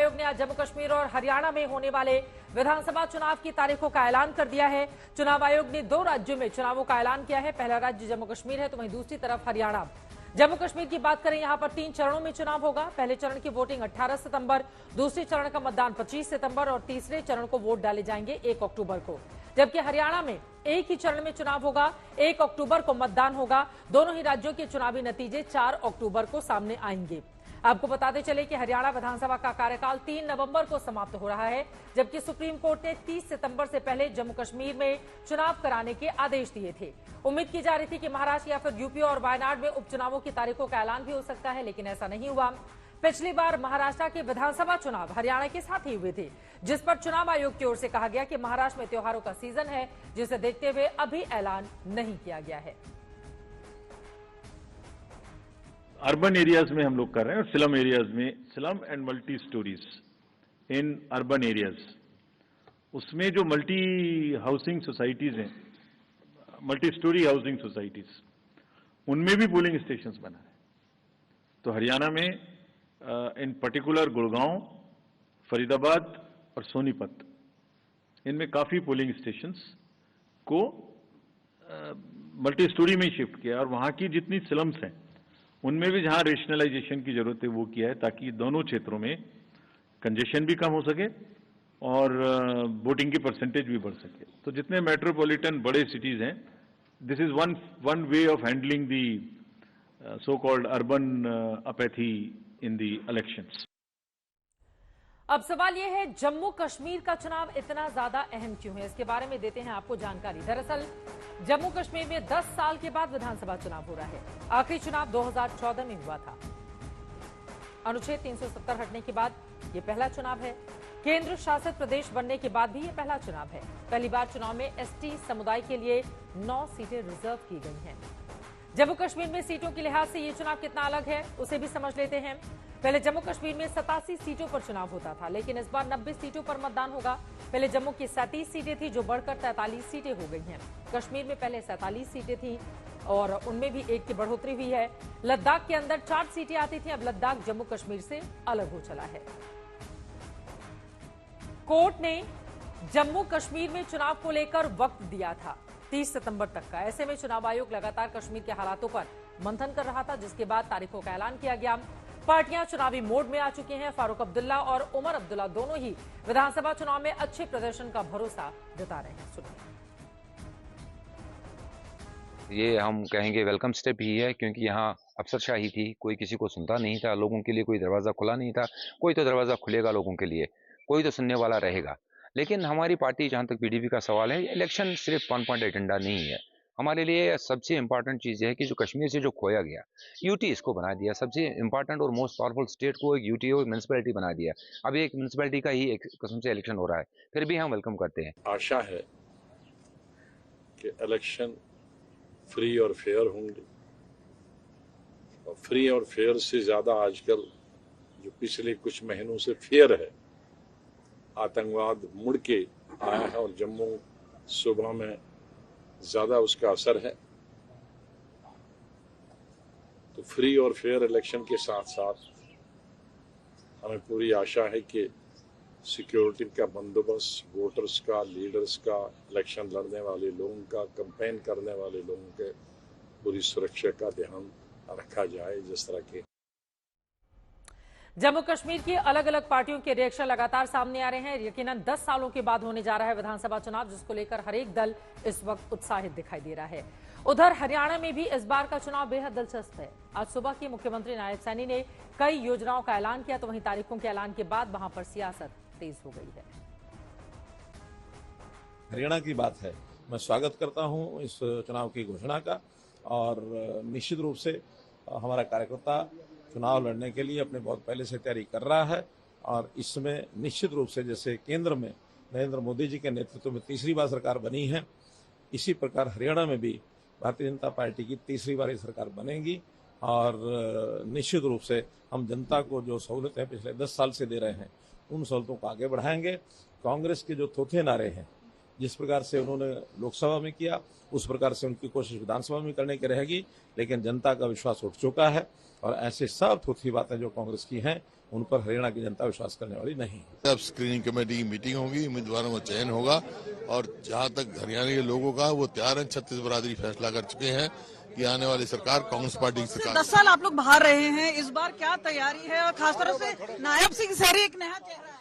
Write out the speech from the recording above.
आयोग ने आज जम्मू कश्मीर और हरियाणा में होने वाले विधानसभा चुनाव की तारीखों का ऐलान कर दिया है। चुनाव आयोग ने 2 राज्यों में चुनावों का ऐलान किया है। पहला राज्य जम्मू कश्मीर है तो वहीं दूसरी तरफ हरियाणा। जम्मू कश्मीर की बात करें, यहां पर 3 चरणों में चुनाव होगा। पहले चरण की वोटिंग 18 सितंबर, दूसरे चरण का मतदान 25 सितंबर और तीसरे चरण को वोट डाले जाएंगे 1 अक्टूबर को। जबकि हरियाणा में एक ही चरण में चुनाव होगा, 1 अक्टूबर को मतदान होगा। दोनों ही राज्यों के चुनावी नतीजे 4 अक्टूबर को सामने आएंगे। आपको बताते चले कि हरियाणा विधानसभा का कार्यकाल 3 नवंबर को समाप्त हो रहा है, जबकि सुप्रीम कोर्ट ने 30 सितंबर से पहले जम्मू कश्मीर में चुनाव कराने के आदेश दिए थे। उम्मीद की जा रही थी कि महाराष्ट्र या फिर यूपी और वायनाड में उपचुनावों की तारीखों का ऐलान भी हो सकता है, लेकिन ऐसा नहीं हुआ। पिछली बार महाराष्ट्र के विधानसभा चुनाव हरियाणा के साथ ही हुए थे, जिस पर चुनाव आयोग की ओर से कहा गया कि महाराष्ट्र में त्योहारों का सीजन है, जिसे देखते हुए अभी ऐलान नहीं किया गया है। अर्बन एरियाज में हम लोग कर रहे हैं और स्लम एरियाज में, slum and multi stories in urban areas, उसमें जो मल्टी हाउसिंग सोसाइटीज हैं, मल्टी स्टोरी हाउसिंग सोसाइटीज, उनमें भी पोलिंग स्टेशंस बना है। तो हरियाणा में इन पर्टिकुलर गुड़गांव, फरीदाबाद और सोनीपत, इनमें काफी पोलिंग स्टेशंस को मल्टी स्टोरी में शिफ्ट किया और वहां की जितनी स्लम्स हैं उनमें भी जहां रेशनलाइजेशन की जरूरत है वो किया है, ताकि दोनों क्षेत्रों में कंजेशन भी कम हो सके और वोटिंग की परसेंटेज भी बढ़ सके। तो जितने मेट्रोपॉलिटन बड़े सिटीज हैं, this is one way of handling the so called urban apathy in the elections. अब सवाल यह है, जम्मू कश्मीर का चुनाव इतना ज्यादा अहम क्यों है? इसके बारे में देते हैं आपको जानकारी। दरअसल जम्मू कश्मीर में 10 साल के बाद विधानसभा चुनाव हो रहा है। आखिरी चुनाव 2014 में हुआ था। अनुच्छेद 370 हटने के बाद यह पहला चुनाव है। केंद्र शासित प्रदेश बनने के बाद भी यह पहला चुनाव है। पहली बार चुनाव में एसटी समुदाय के लिए 9 सीटें रिजर्व की गई हैं। जम्मू कश्मीर में सीटों के लिहाज से यह चुनाव कितना अलग है, उसे भी समझ लेते हैं। पहले जम्मू कश्मीर में 87 सीटों पर चुनाव होता था, लेकिन इस बार 90 सीटों पर मतदान होगा। पहले जम्मू की 37 सीटें थी, जो बढ़कर 43 सीटें हो गई हैं। कश्मीर में पहले 47 सीटें थी और उनमें भी 1 की बढ़ोतरी हुई है। लद्दाख के अंदर 4 सीटें आती थी, अब लद्दाख जम्मू कश्मीर से अलग हो चला है। कोर्ट ने जम्मू कश्मीर में चुनाव को लेकर वक्त दिया था 30 सितंबर तक का। ऐसे में चुनाव आयोग लगातार कश्मीर के हालातों पर मंथन कर रहा था, जिसके बाद तारीखों का ऐलान किया गया। पार्टियां चुनावी मोड में आ चुकी हैं। फारूक अब्दुल्ला और उमर अब्दुल्ला दोनों ही विधानसभा चुनाव में अच्छे प्रदर्शन का भरोसा जता रहे हैं। सुनिए। ये हम कहेंगे वेलकम स्टेप ही है, क्योंकि यहाँ अफसरशाही थी, कोई किसी को सुनता नहीं था, लोगों के लिए कोई दरवाजा खुला नहीं था। कोई तो दरवाजा खुलेगा लोगों के लिए, कोई तो सुनने वाला रहेगा। लेकिन हमारी पार्टी, जहाँ तक पीडीपी का सवाल है, इलेक्शन सिर्फ 1 पॉइंट एजेंडा नहीं है। हमारे लिए सबसे इंपॉर्टेंट चीज़ है कि जो कश्मीर से जो खोया गया, यूटी इसको बना दिया। सबसे इंपॉर्टेंट और मोस्ट पावरफुल स्टेट को एक यूटी और म्यूनसिपैलिटी बना दिया। अब एक म्यूनसिपैलिटी का ही एक किस्म से इलेक्शन हो रहा है, फिर भी हम वेलकम करते हैं। आशा है कि इलेक्शन फ्री और फेयर होंगे, और फ्री और फेयर से ज्यादा आजकल जो पिछले कुछ महीनों से फेयर है, आतंकवाद मुड़ के आया है और जम्मू सूबा में ज्यादा उसका असर है। तो फ्री और फेयर इलेक्शन के साथ साथ हमें पूरी आशा है कि सिक्योरिटी का बंदोबस्त, वोटर्स का, लीडर्स का, इलेक्शन लड़ने वाले लोगों का, कैंपेन करने वाले लोगों के पूरी सुरक्षा का ध्यान रखा जाए। जिस तरह के जम्मू कश्मीर की अलग अलग पार्टियों के रिएक्शन लगातार सामने आ रहे हैं। यकीनन 10 सालों के बाद होने जा रहा है विधानसभा चुनाव, जिसको लेकर हर एक दल इस वक्त उत्साहित दिखाई दे रहा है। उधर हरियाणा में भी इस बार का चुनाव बेहद दिलचस्प है। आज सुबह की मुख्यमंत्री नायब सैनी ने कई योजनाओं का ऐलान किया, तो वहीं तारीखों के ऐलान के बाद वहां पर सियासत तेज हो गई है। हरियाणा की बात है, मैं स्वागत करता हूं इस चुनाव की घोषणा का, और निश्चित रूप से हमारा कार्यकर्ता चुनाव लड़ने के लिए अपने बहुत पहले से तैयारी कर रहा है। और इसमें निश्चित रूप से जैसे केंद्र में नरेंद्र मोदी जी के नेतृत्व में तीसरी बार सरकार बनी है, इसी प्रकार हरियाणा में भी भारतीय जनता पार्टी की तीसरी बार सरकार बनेगी। और निश्चित रूप से हम जनता को जो सहूलतें पिछले 10 साल से दे रहे हैं, उन सहूलतों को आगे बढ़ाएंगे। कांग्रेस के जो थोथे नारे हैं जिस प्रकार से उन्होंने लोकसभा में किया उस प्रकार से उनकी कोशिश विधानसभा में करने की रहेगी, लेकिन जनता का विश्वास उठ चुका है और ऐसे सब थोथी बातें जो कांग्रेस की हैं उन पर हरियाणा की जनता विश्वास करने वाली नहीं है। अब स्क्रीनिंग कमेटी की मीटिंग होगी, उम्मीदवारों का चयन होगा और जहां तक हरियाणा के लोगों का वो तैयार है, छत्तीस बरादरी फैसला कर चुके हैं कि आने वाली सरकार कांग्रेस पार्टी की सरकार। 10 साल आप लोग बाहर रहे हैं, इस बार क्या तैयारी है और खासतौर से नायब सिंह सैनी एक नया चेहरा है?